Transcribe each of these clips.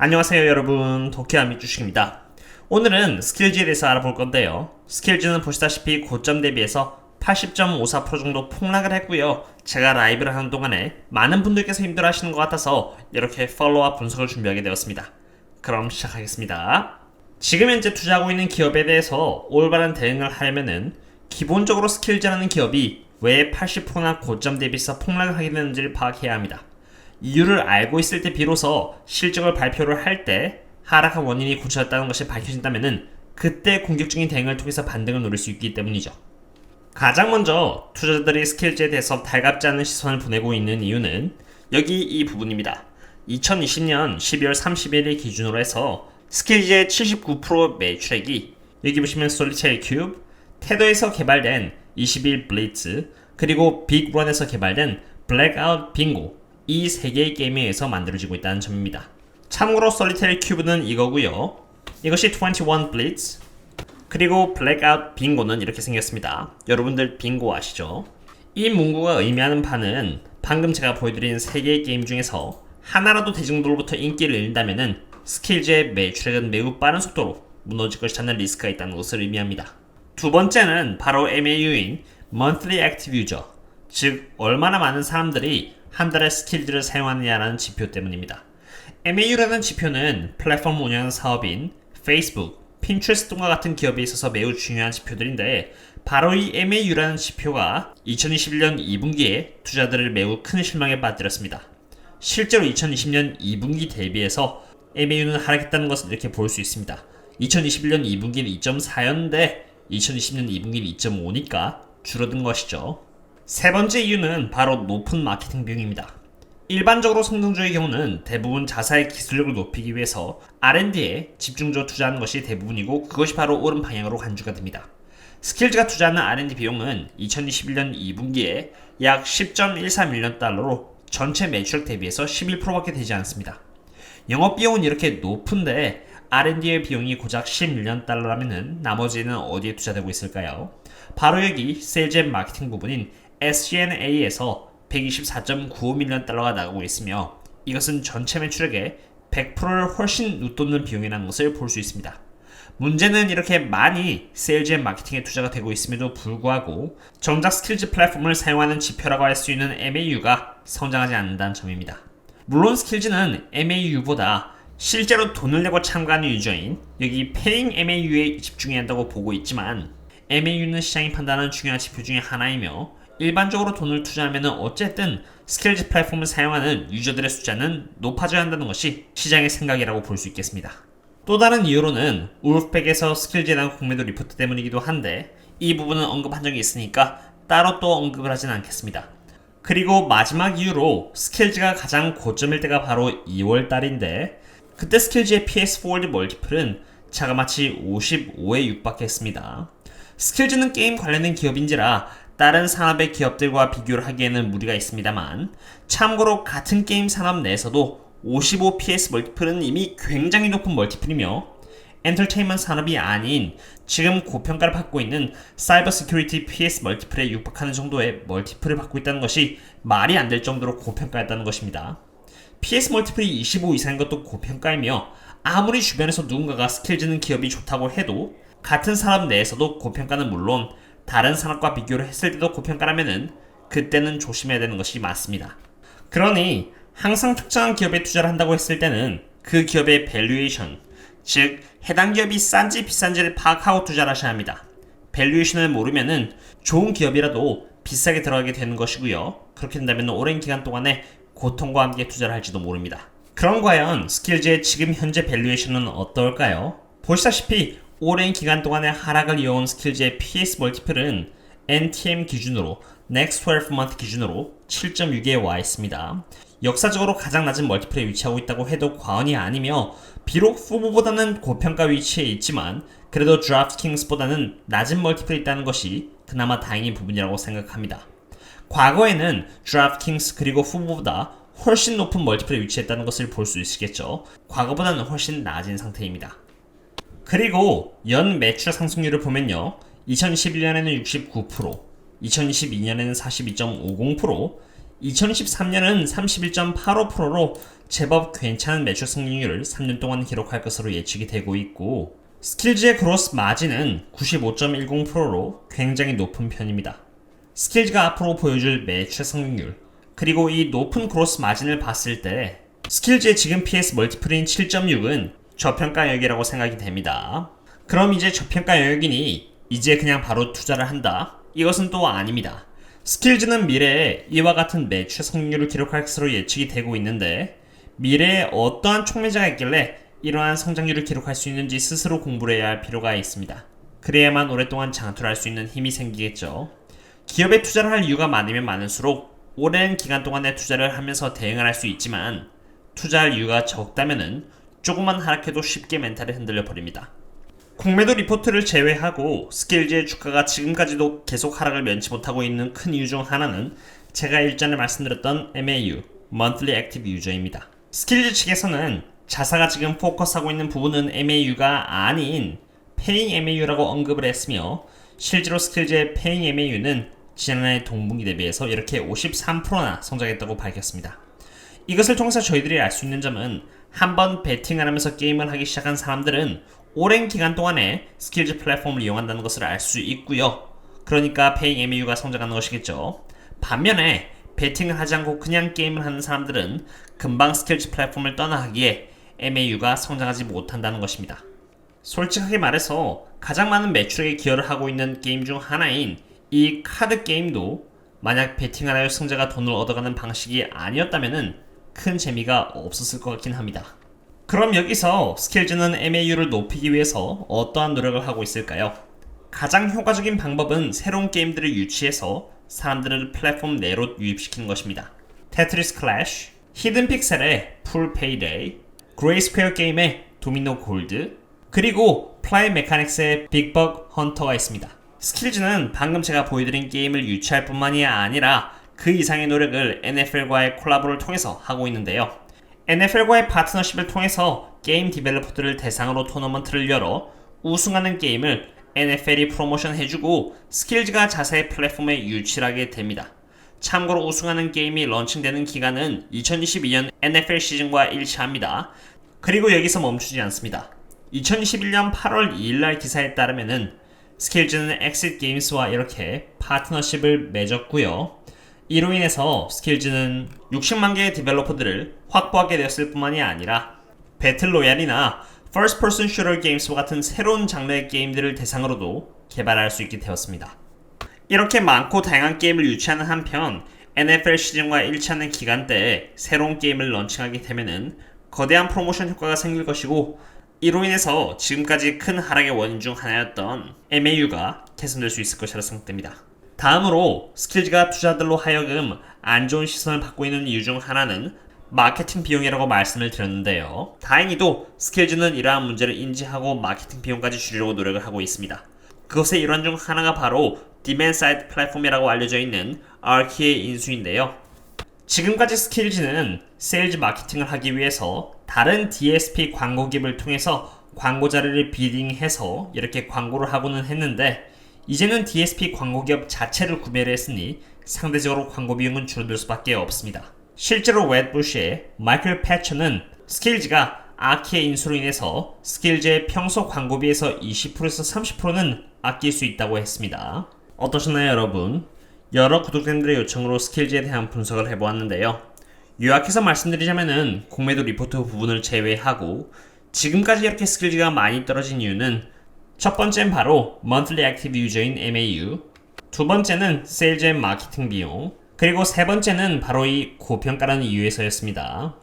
안녕하세요 여러분, 도쿄아미 주식입니다. 오늘은 스킬즈에 대해서 알아볼 건데요. 스킬즈는 보시다시피 고점 대비해서 80.54% 정도 폭락을 했고요. 제가 라이브를 하는 동안에 많은 분들께서 힘들어 하시는 것 같아서 이렇게 팔로우와 분석을 준비하게 되었습니다. 그럼 시작하겠습니다. 지금 현재 투자하고 있는 기업에 대해서 올바른 대응을 하려면은 기본적으로 스킬즈라는 기업이 왜 80%나 고점 대비해서 폭락을 하게 되는지를 파악해야 합니다. 이유를 알고 있을 때 비로소 실적을 발표를 할 때 하락한 원인이 고쳐졌다는 것이 밝혀진다면 그때 공격적인 대응을 통해서 반등을 노릴 수 있기 때문이죠. 가장 먼저 투자자들이 스킬즈에 대해서 달갑지 않은 시선을 보내고 있는 이유는 여기 이 부분입니다. 2020년 12월 31일 기준으로 해서 스킬즈의 79% 매출액이 여기 보시면 솔리테리 큐브, 테더에서 개발된 21 블리츠, 그리고 빅런에서 개발된 블랙아웃 빙고, 이 세 개의 게임에 의해서 만들어지고 있다는 점입니다. 참고로 솔리테리 큐브는 이거고요. 이것이 21 블리츠, 그리고 블랙아웃 빙고는 이렇게 생겼습니다. 여러분들 빙고 아시죠? 이 문구가 의미하는 바는 방금 제가 보여드린 세 개의 게임 중에서 하나라도 대중들로부터 인기를 잃는다면 스킬즈의 매출액은 매우 빠른 속도로 무너질 것이라는 리스크가 있다는 것을 의미합니다. 두 번째는 바로 MAU인 Monthly Active User, 즉 얼마나 많은 사람들이 한 달에 스킬즈를 사용하느냐라는 지표 때문입니다. MAU라는 지표는 플랫폼 운영 사업인 페이스북, 핀트레스트 등과 같은 기업에 있어서 매우 중요한 지표들인데 바로 이 MAU라는 지표가 2021년 2분기에 투자들을 매우 큰 실망에 빠뜨렸습니다. 실제로 2020년 2분기 대비해서 MAU는 하락했다는 것을 이렇게 볼 수 있습니다. 2021년 2분기는 2.4였는데 2020년 2분기는 2.5니까 줄어든 것이죠. 세 번째 이유는 바로 높은 마케팅 비용입니다. 일반적으로 성장주의 경우는 대부분 자사의 기술력을 높이기 위해서 R&D에 집중적으로 투자하는 것이 대부분이고 그것이 바로 옳은 방향으로 간주가 됩니다. 스킬즈가 투자하는 R&D 비용은 2021년 2분기에 약 10.13밀리언 달러로 전체 매출액 대비해서 11%밖에 되지 않습니다. 영업비용은 이렇게 높은데 R&D의 비용이 고작 10밀리언 달러라면 나머지는 어디에 투자되고 있을까요? 바로 여기 세일즈 앤 마케팅 부분인 SG&A에서 124.95밀리언 달러가 나가고 있으며 이것은 전체 매출액의 100%를 훨씬 웃돋는 비용이라는 것을 볼 수 있습니다. 문제는 이렇게 많이 세일즈 앤 마케팅에 투자가 되고 있음에도 불구하고 정작 스킬즈 플랫폼을 사용하는 지표라고 할 수 있는 MAU가 성장하지 않는다는 점입니다. 물론 스킬즈는 MAU보다 실제로 돈을 내고 참가하는 유저인 여기 페잉 MAU에 집중해야 한다고 보고 있지만 MAU는 시장이 판단하는 중요한 지표 중에 하나이며 일반적으로 돈을 투자하면 어쨌든 스킬즈 플랫폼을 사용하는 유저들의 숫자는 높아져야 한다는 것이 시장의 생각이라고 볼 수 있겠습니다. 또 다른 이유로는 울프백에서 스킬즈에 대한 공매도 리포트 때문이기도 한데 이 부분은 언급한 적이 있으니까 따로 또 언급을 하진 않겠습니다. 그리고 마지막 이유로 스킬즈가 가장 고점일 때가 바로 2월달인데 그때 스킬즈의 PS4월 멀티플은 자그마치 55에 육박했습니다. 스킬즈는 게임 관련된 기업인지라 다른 산업의 기업들과 비교를 하기에는 무리가 있습니다만 참고로 같은 게임 산업 내에서도 55PS 멀티플은 이미 굉장히 높은 멀티플이며 엔터테인먼트 산업이 아닌 지금 고평가를 받고 있는 사이버 시큐리티 PS 멀티플에 육박하는 정도의 멀티플을 받고 있다는 것이 말이 안 될 정도로 고평가했다는 것입니다. PS 멀티플이 25 이상인 것도 고평가이며 아무리 주변에서 누군가가 스킬즈는 기업이 좋다고 해도 같은 산업 내에서도 고평가는 물론 다른 산업과 비교를 했을 때도 고평가라면은 그때는 조심해야 되는 것이 맞습니다. 그러니 항상 특정한 기업에 투자를 한다고 했을 때는 그 기업의 밸류에이션, 즉 해당 기업이 싼지 비싼지를 파악하고 투자를 하셔야 합니다. 밸류에이션을 모르면은 좋은 기업이라도 비싸게 들어가게 되는 것이고요. 그렇게 된다면 오랜 기간 동안에 고통과 함께 투자를 할지도 모릅니다. 그럼 과연 스킬즈의 지금 현재 밸류에이션은 어떨까요? 보시다시피 오랜 기간 동안의 하락을 이어온 스킬즈의 PS 멀티플은 NTM 기준으로 Next 12month 기준으로 7.6에 와 있습니다. 역사적으로 가장 낮은 멀티플에 위치하고 있다고 해도 과언이 아니며 비록 후보보다는 고평가 위치에 있지만 그래도 드랍트킹스보다는 낮은 멀티플이 있다는 것이 그나마 다행인 부분이라고 생각합니다. 과거에는 드랍트킹스 그리고 후보보다 훨씬 높은 멀티플에 위치했다는 것을 볼 수 있겠죠. 과거보다는 훨씬 낮은 상태입니다. 그리고 연 매출 상승률을 보면요. 2021년에는 69%, 2022년에는 42.50%, 2023년은 31.85%로 제법 괜찮은 매출 성장률을 3년 동안 기록할 것으로 예측이 되고 있고, 스킬즈의 그로스 마진은 95.10%로 굉장히 높은 편입니다. 스킬즈가 앞으로 보여줄 매출 성장률, 그리고 이 높은 그로스 마진을 봤을 때 스킬즈의 지금 PS 멀티플인 7.6은 저평가 영역이라고 생각이 됩니다. 그럼 이제 저평가 영역이니 이제 그냥 바로 투자를 한다? 이것은 또 아닙니다. 스킬즈는 미래에 이와 같은 매출 성장률을 기록할 것으로 예측이 되고 있는데, 미래에 어떠한 촉매자가 있길래 이러한 성장률을 기록할 수 있는지 스스로 공부를 해야 할 필요가 있습니다. 그래야만 오랫동안 장투를 할 수 있는 힘이 생기겠죠. 기업에 투자를 할 이유가 많으면 많을수록 오랜 기간 동안의 투자를 하면서 대응을 할 수 있지만, 투자할 이유가 적다면은 조금만 하락해도 쉽게 멘탈이 흔들려 버립니다. 공매도 리포트를 제외하고 스킬즈의 주가가 지금까지도 계속 하락을 면치 못하고 있는 큰 이유 중 하나는 제가 일전에 말씀드렸던 MAU, Monthly Active User입니다. 스킬즈 측에서는 자사가 지금 포커스하고 있는 부분은 MAU가 아닌 Paying MAU라고 언급을 했으며, 실제로 스킬즈의 Paying MAU는 지난해 동분기 대비해서 이렇게 53%나 성장했다고 밝혔습니다. 이것을 통해서 저희들이 알 수 있는 점은, 한번 베팅을 하면서 게임을 하기 시작한 사람들은 오랜 기간 동안에 스킬즈 플랫폼을 이용한다는 것을 알 수 있고요. 그러니까 Paying MAU가 성장하는 것이겠죠. 반면에 베팅을 하지 않고 그냥 게임을 하는 사람들은 금방 스킬즈 플랫폼을 떠나기에 MAU가 성장하지 못한다는 것입니다. 솔직하게 말해서 가장 많은 매출에 기여를 하고 있는 게임 중 하나인 이 카드 게임도 만약 베팅을 하여 승자가 돈을 얻어가는 방식이 아니었다면 큰 재미가 없었을 것 같긴 합니다. 그럼 여기서 스킬즈는 MAU를 높이기 위해서 어떠한 노력을 하고 있을까요? 가장 효과적인 방법은 새로운 게임들을 유치해서 사람들을 플랫폼 내로 유입시키는 것입니다. 테트리스 클래시, 히든 픽셀의 풀 페이데이, 그레이스퀘어 게임의 도미노 골드, 그리고 플라이 메카닉스의 빅버그 헌터가 있습니다. 스킬즈는 방금 제가 보여드린 게임을 유치할 뿐만이 아니라 그 이상의 노력을 NFL과의 콜라보를 통해서 하고 있는데요. NFL과의 파트너십을 통해서 게임 디벨로퍼들을 대상으로 토너먼트를 열어 우승하는 게임을 NFL이 프로모션 해주고 스킬즈가 자사의 플랫폼에 유치를 하게 됩니다. 참고로 우승하는 게임이 런칭되는 기간은 2022년 NFL 시즌과 일치합니다. 그리고 여기서 멈추지 않습니다. 2021년 8월 2일날 기사에 따르면은 스킬즈는 엑싯 게임스와 이렇게 파트너십을 맺었고요. 이로 인해서 스킬즈는 60만 개의 디벨로퍼들을 확보하게 되었을 뿐만이 아니라 배틀로얄이나 First Person Shooter Games와 같은 새로운 장르의 게임들을 대상으로도 개발할 수 있게 되었습니다. 이렇게 많고 다양한 게임을 유치하는 한편 NFL 시즌과 일치하는 기간대에 새로운 게임을 런칭하게 되면은 거대한 프로모션 효과가 생길 것이고, 이로 인해서 지금까지 큰 하락의 원인 중 하나였던 MAU가 개선될 수 있을 것이라 생각됩니다. 다음으로 스킬즈가 투자들로 하여금 안 좋은 시선을 받고 있는 이유 중 하나는 마케팅 비용이라고 말씀을 드렸는데요. 다행히도 스킬즈는 이러한 문제를 인지하고 마케팅 비용까지 줄이려고 노력을 하고 있습니다. 그것의 일환 중 하나가 바로 디맨드 사이드 플랫폼이라고 알려져 있는 아키의 인수인데요. 지금까지 스킬즈는 세일즈 마케팅을 하기 위해서 다른 DSP 광고 기업을 통해서 광고 자료를 비딩해서 이렇게 광고를 하고는 했는데, 이제는 DSP 광고 기업 자체를 구매를 했으니 상대적으로 광고 비용은 줄어들 수밖에 없습니다. 실제로 웨드부시의 마이클 패처는 스킬즈가 아키의 인수로 인해서 스킬즈의 평소 광고비에서 20%에서 30%는 아낄 수 있다고 했습니다. 어떠셨나요, 여러분? 여러 구독자님들의 요청으로 스킬즈에 대한 분석을 해보았는데요. 요약해서 말씀드리자면은 공매도 리포트 부분을 제외하고 지금까지 이렇게 스킬즈가 많이 떨어진 이유는, 첫 번째는 바로 Monthly Active User인 MAU, 두 번째는 세일즈 앤 마케팅 비용, 그리고 세 번째는 바로 이 고평가라는 이유에서였습니다.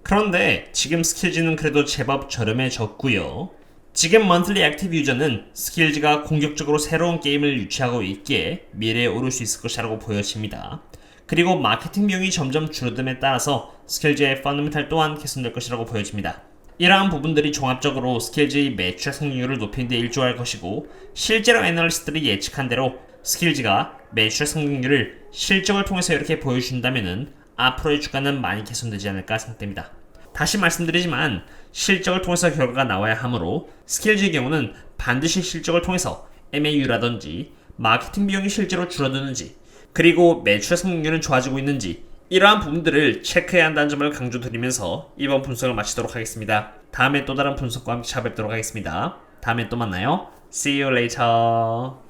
그런데 지금 스킬즈는 그래도 제법 저렴해졌고요. 지금 Monthly Active User는 스킬즈가 공격적으로 새로운 게임을 유치하고 있기에 미래에 오를 수 있을 것이라고 보여집니다. 그리고 마케팅 비용이 점점 줄어듦에 따라서 스킬즈의 펀더멘탈 또한 개선될 것이라고 보여집니다. 이러한 부분들이 종합적으로 스킬즈의 매출 성장률을 높이는 데 일조할 것이고, 실제로 애널리스트들이 예측한 대로 스킬즈가 매출 성장률을 실적을 통해서 이렇게 보여준다면은 앞으로의 주가는 많이 개선되지 않을까 생각됩니다. 다시 말씀드리지만 실적을 통해서 결과가 나와야 하므로 스킬즈의 경우는 반드시 실적을 통해서 MAU라든지 마케팅 비용이 실제로 줄어드는지, 그리고 매출 성장률은 좋아지고 있는지, 이러한 부분들을 체크해야 한다는 점을 강조드리면서 이번 분석을 마치도록 하겠습니다. 다음에 또 다른 분석과 함께 찾아뵙도록 하겠습니다. 다음에 또 만나요. See you later.